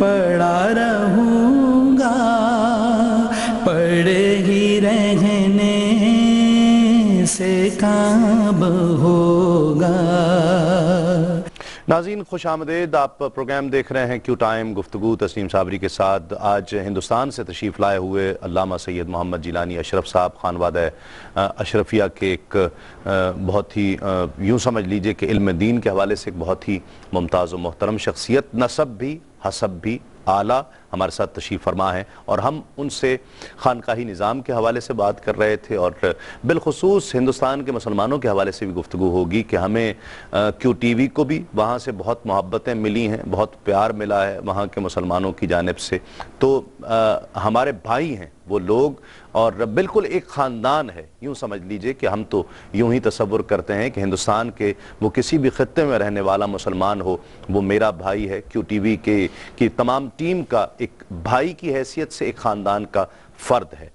पढ़ा रहूँगा, पढ़े ही रहने से काम होगा। नाज़रीन खुश आमदेद, आप प्रोग्राम देख रहे हैं क्यू टाइम, गुफ्तगू तस्लीम साबरी के साथ। आज हिंदुस्तान से तशरीफ़ लाए हुए अल्लामा सैयद मोहम्मद जिलानी अशरफ साहब खानवादा अशरफिया के एक बहुत ही यूँ समझ लीजिए कि इल्म दीन के हवाले से एक बहुत ही मुमताज़ व मोहतरम शख्सियत, नसब भी हसब भी आला, हमारे साथ तशरीफ़ फरमा है। और हम उनसे खानकाही निज़ाम के हवाले से बात कर रहे थे और बिलखुसूस हिंदुस्तान के मुसलमानों के हवाले से भी गुफ्तगू होगी कि हमें क्यू टीवी को भी वहाँ से बहुत मोहब्बतें मिली हैं, बहुत प्यार मिला है वहाँ के मुसलमानों की जानिब से। तो हमारे भाई हैं वो लोग और बिल्कुल एक ख़ानदान है, यूँ समझ लीजिए कि हम तो यूँ ही तसव्वुर करते हैं कि हिंदुस्तान के वो किसी भी ख़ित्ते में रहने वाला मुसलमान हो वो मेरा भाई है। क्यू टीवी की तमाम टीम का एक भाई की हैसियत से एक ख़ानदान का फ़र्द है।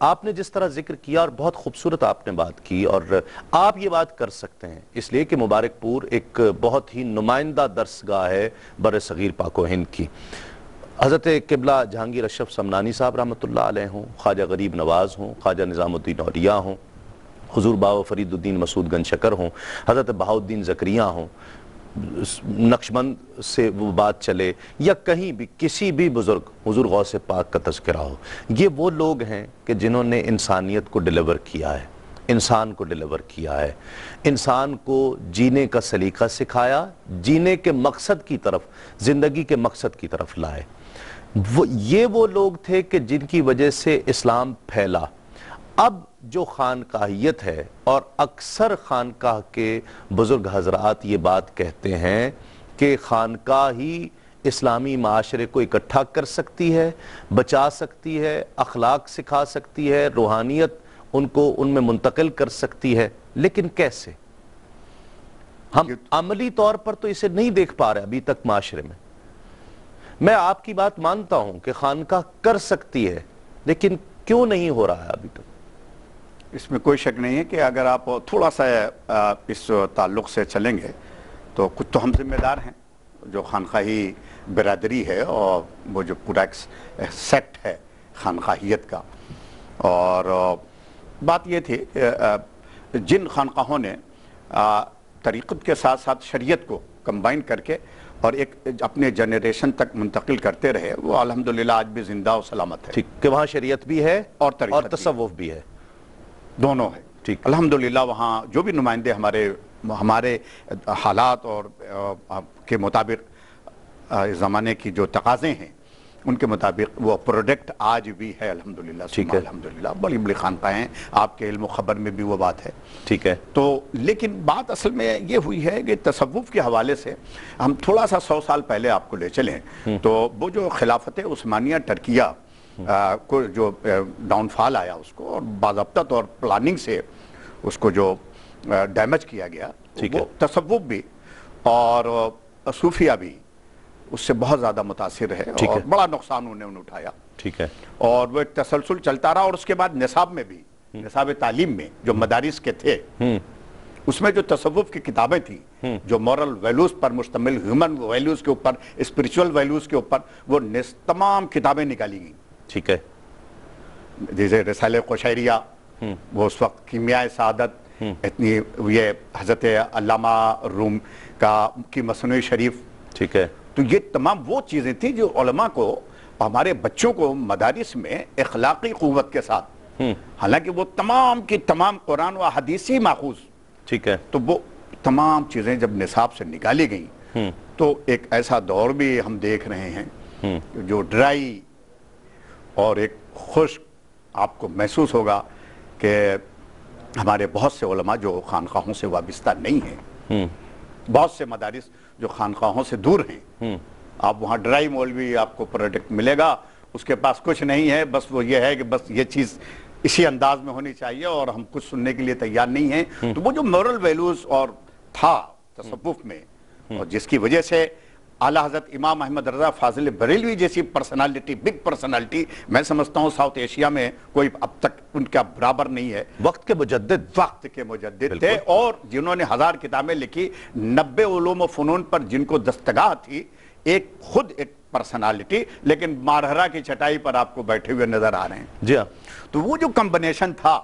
आपने जिस तरह जिक्र किया और बहुत खूबसूरत आपने बात की, और आप ये बात कर सकते हैं इसलिए कि मुबारकपुर एक बहुत ही नुमाइंदा दरसगाह है बर सग़ीर पाक व हिंद की। हज़रत क़िबला जहांगीर अशरफ समनानी साहब रहमतुल्लाह अलैह हों, ख्वाजा गरीब नवाज़ हों, ख्वाजा निज़ामुद्दीन औलिया हों, हुज़ूर बाबा फरीदुद्दीन मसूद गंजशकर हों, हज़रत बहाउद्दीन ज़करिया हों, नक्शबंद से वो बात चले या कहीं भी किसी भी बुज़ुर्ग हुज़ूर गौसे पाक का तज़किरा हो, ये वो लोग हैं कि जिन्होंने इंसानियत को डिलीवर किया है, इंसान को डिलीवर किया है, इंसान को जीने का सलीका सिखाया, जीने के मकसद की तरफ, ज़िंदगी के मकसद की तरफ लाए। ये वो लोग थे कि जिनकी वजह से इस्लाम फैला। अब जो खानकाहियत है, और अक्सर खानकाह के बुजुर्ग हजरात ये बात कहते हैं कि खानकाह ही इस्लामी माशरे को इकट्ठा कर सकती है, बचा सकती है, अखलाक सिखा सकती है, रूहानियत उनको उनमें मुंतकिल कर सकती है। लेकिन कैसे? हम अमली तौर पर तो इसे नहीं देख पा रहे अभी तक माशरे में। मैं आपकी बात मानता हूं कि खानकाह कर सकती है, लेकिन क्यों नहीं हो रहा है अभी तक? इसमें कोई शक नहीं है कि अगर आप थोड़ा सा इस ताल्लुक़ से चलेंगे तो कुछ तो हम जिम्मेदार हैं, जो खानकाही बिरादरी है और वो जो पूरा एक सेक्ट है खानकाहियत का। और बात ये थी जिन खानकाहों ने तरीक़त के साथ साथ शरीयत को कंबाइन करके और एक अपने जनरेशन तक मुंतकिल करते रहे, वो अल्हम्दुलिल्लाह आज भी जिंदा और सलामत है। ठीक, कि वहाँ शरीयत भी है और तसव्वुफ भी है, दोनों है। ठीक, अल्हम्दुलिल्लाह वहाँ जो भी नुमाइंदे हमारे हालात और के मुताबिक ज़माने की जो तकाज़े हैं उनके मुताबिक वो प्रोडक्ट आज भी है अल्हम्दुलिल्लाह। ठीक है, अल्हम्दुलिल्लाह बड़ी बड़ी खानकाहें हैं, आपके इल्म खबर में भी वो बात है। ठीक है, तो लेकिन बात असल में ये हुई है कि तसव्वुफ के हवाले से हम थोड़ा सा 100 साल पहले आपको ले चलें तो वो जो खिलाफत उस्मानिया टर्किया को जो डाउनफॉल आया उसको, और बाज़ाब्ता तौर प्लानिंग से उसको जो डैमेज किया गया, वो तसव्वुफ भी और सूफिया भी उससे बहुत ज़्यादा मुतासिर है और बड़ा नुकसान उन्होंने उठाया। ठीक है, और वो एक तसलसल चलता रहा। और उसके बाद निसाब में भी, निसाब तालीम में जो मदारिस के थे उसमें जो तसव्वुफ की किताबें थी जो मॉरल वैल्यूज पर मुश्तमिल, ह्यूमन वैल्यूज के ऊपर, स्पिरिचुअल वैल्यूज के ऊपर, वो तमाम किताबें निकाली गई। ठीक है, जैसे रिसाले कुशैरिया, वो उस वक्त कीमिया सादत, इतनी ये हजरत अल्लामा रूम की मसनूई शरीफ। ठीक है, तो ये तमाम वो चीज़ें थी जो उलमा को, हमारे बच्चों को मदारिस में इखलाकी क़ुव्वत के साथ, हालांकि वो तमाम की तमाम कुरान व हदीसी माखूज। ठीक है, तो वो तमाम चीज़ें जब निसाब से निकाली गई तो एक ऐसा दौर भी हम देख रहे हैं जो ड्राई और एक खुश्क आपको महसूस होगा कि हमारे बहुत से उलमा जो खानकाहों से वाबस्ता नहीं हैं, बहुत से मदारिस जो खानकाहों से दूर हैं, आप वहाँ ड्राई मौलवी आपको प्रोडक्ट मिलेगा, उसके पास कुछ नहीं है, बस वो ये है कि बस ये चीज़ इसी अंदाज में होनी चाहिए और हम कुछ सुनने के लिए तैयार नहीं हैं। तो वो जो मॉरल वैल्यूज और था तसव्वुफ में, और जिसकी वजह से आला हज़रत इमाम अहमद रज़ा फाजिल बरेलवी जैसी पर्सनालिटी, बिग पर्सनालिटी, मैं समझता हूँ साउथ एशिया में कोई अब तक उनका बराबर नहीं है। वक्त के मुजद्दिद थे और जिन्होंने 1000 किताबें लिखी, 90 उलूम व फ़नून पर जिनको दस्तगाह थी, एक खुद एक पर्सनालिटी, लेकिन मारहरा की चटाई पर आपको बैठे हुए नजर आ रहे हैं। जी हाँ। तो वो जो कॉम्बिनेशन था,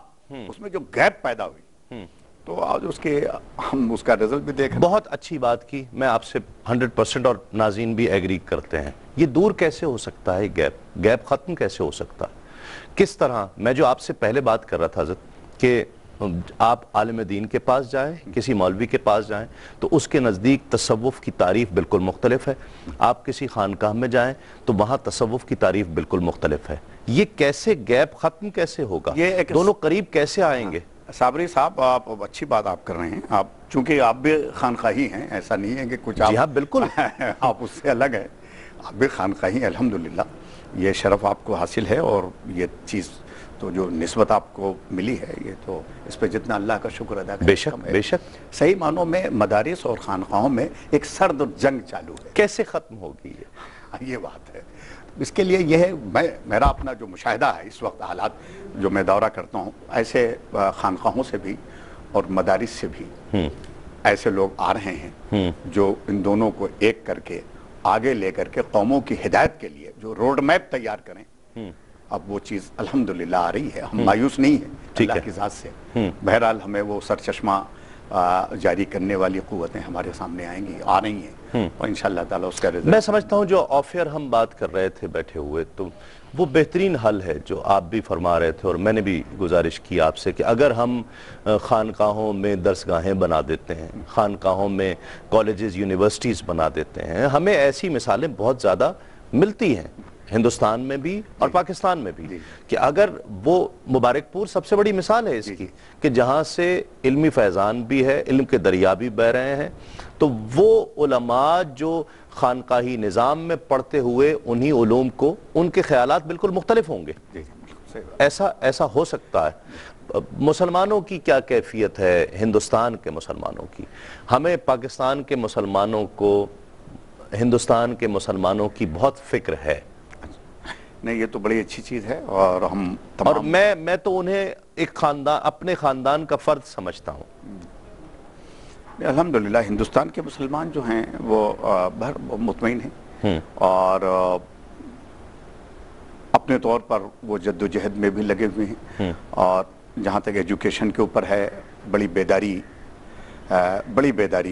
उसमें जो गैप पैदा हुई, तो आज हम उसका रिजल्ट भी देख रहे हैं। बहुत अच्छी बात की, मैं आपसे 100% और नाज़रीन भी एग्री करते हैं। ये दूर कैसे हो सकता है, गैप खत्म कैसे हो सकता है, किस तरह? मैं जो आपसे पहले बात कर रहा था हज़रत कि आप आलिम दीन के पास जाएं, किसी मौलवी के पास जाएं तो उसके नज़दीक तसव्वुफ़ की तारीफ़ बिल्कुल मुख्तलिफ है, आप किसी खानकाह में जाएं तो वहाँ तसव्वुफ़ की तारीफ़ बिल्कुल मुख्तलिफ है। ये कैसे गैप ख़त्म कैसे होगा, ये दोनों करीब कैसे आएंगे? साबरी साहब, आप अच्छी बात आप कर रहे हैं। आप चूंकि आप भी खानकाही हैं, ऐसा नहीं है कि कुछ आप, जी हाँ बिल्कुल आप उससे अलग हैं, आप भी खानकाही, अल्हम्दुलिल्लाह ये शरफ आपको हासिल है। और ये चीज़ तो जो निस्बत आपको मिली है, ये तो इस पर जितना अल्लाह का शुक्र अदा करें। बेशक सही मानों में मदारिस और खानकाहों में एक सर्द जंग चालू है। कैसे ख़त्म होगी ये बात है। इसके लिए यह है, मेरा अपना जो मुशाहिदा है इस वक्त, हालात जो मैं दौरा करता हूँ, ऐसे खानकाहों से भी और मदारिस से भी ऐसे लोग आ रहे हैं जो इन दोनों को एक करके आगे लेकर के कौमों की हिदायत के लिए जो रोड मैप तैयार करें। अब वो चीज़ अल्हम्दुलिल्लाह आ रही है, हम मायूस नहीं है अल्लाह की ज़ात से। बहरहाल हमें वो सरचश्मा जारी करने वाली क़ुव्वतें हमारे सामने आएंगी, आ रही हैं, और इंशाअल्लाह ताला उसका रिजल्ट। मैं समझता हूँ जो ऑफियर हम बात कर रहे थे बैठे हुए, तो वो बेहतरीन हल है जो आप भी फरमा रहे थे और मैंने भी गुजारिश की आपसे कि अगर हम खानकाहों में दरसगाहें बना देते हैं, खानकाहों में कॉलेजेस यूनिवर्सिटीज़ बना देते हैं, हमें ऐसी मिसालें बहुत ज़्यादा मिलती हैं हिंदुस्तान में भी और पाकिस्तान में भी, कि अगर वो मुबारकपुर सबसे बड़ी मिसाल है इसकी, कि जहाँ से इल्मी फैज़ान भी है, इल्म के दरिया भी बह रहे हैं, तो वो उलमा जो खानकाही निज़ाम में पढ़ते हुए उन्हीं उलूम को, उनके ख्यालात बिल्कुल मुख्तलिफ होंगे। ऐसा हो सकता है। मुसलमानों की क्या कैफियत है, हिंदुस्तान के मुसलमानों की? हमें पाकिस्तान के मुसलमानों को, हिंदुस्तान के मुसलमानों की बहुत फिक्र है। नहीं, ये तो बड़ी अच्छी चीज़ है, और हम और मैं तो उन्हें एक खानदान, अपने खानदान का फर्द समझता हूँ। अल्हम्दुलिल्लाह हिंदुस्तान के मुसलमान जो हैं वो मुतमईन हैं, और अपने तौर पर वो जद्दोजहद में भी लगे हुए हैं। और जहाँ तक एजुकेशन के ऊपर है, बड़ी बेदारी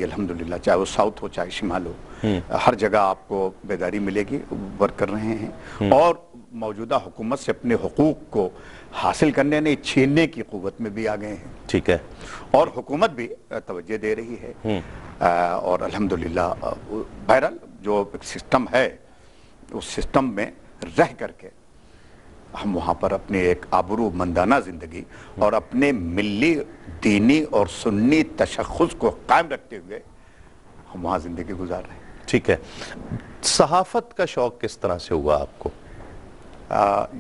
अल्हम्दुलिल्लाह, चाहे वो साउथ हो चाहे शिमाल हो, हर जगह आपको बेदारी मिलेगी, वर्क कर रहे हैं। और मौजूदा हुकूमत से अपने हुकूक को हासिल करने, नहीं छीनने की क़ुव्वत में भी आ गए हैं। ठीक है। और हुकूमत भी तवज्जो दे रही है, और अल्हम्दुलिल्लाह बहरहाल जो सिस्टम है, उस सिस्टम में रह करके हम वहाँ पर अपने एक आबरू मंदाना ज़िंदगी और अपने मिल्ली, दीनी और सुन्नी तशख़्ख़ुस को कायम रखते हुए हम वहाँ ज़िंदगी गुजार रहे हैं। ठीक है। सहाफ़त का शौक़ किस तरह से हुआ आपको?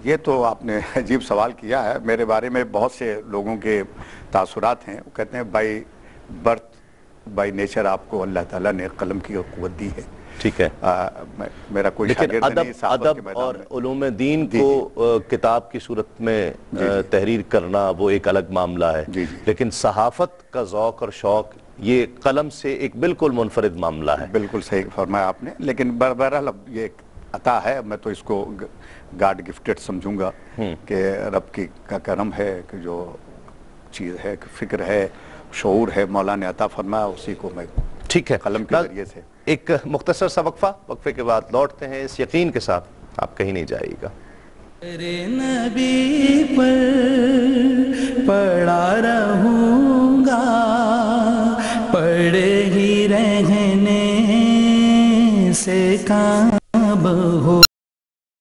ये तो आपने अजीब सवाल किया है। मेरे बारे में बहुत से लोगों के तासुरात हैं। वो कहते हैं बाई बर्थ, बाई नेचर आपको अल्लाह ताला ने कलम की क़ुव्वत दी है। ठीक है। मेरा कोई शागिर्द नहीं, अदब और उलूम दीन को किताब की सूरत में तहरीर करना वो एक अलग मामला है, लेकिन सहाफ़त का ज़ौक़ और शौक़ ये कलम से एक बिल्कुल मुनफरिद मामला है। बिल्कुल सही फरमाया आपने, लेकिन बहरहाल ये अता है, मैं तो इसको गॉड गिफ्टेड समझूंगा कि रब की का करम है कि जो चीज़ है, फिक्र है, शऊर है, मौला ने अता फरमाया, उसी को मैं ठीक है कलम के जरिए से। एक मुख्तसर सा वक्फे के बाद लौटते हैं इस यकीन के साथ आप कहीं नहीं जाइएगा। तेरे नबी पर पड़ा रहूंगा, पड़े ही रहने से काम हो।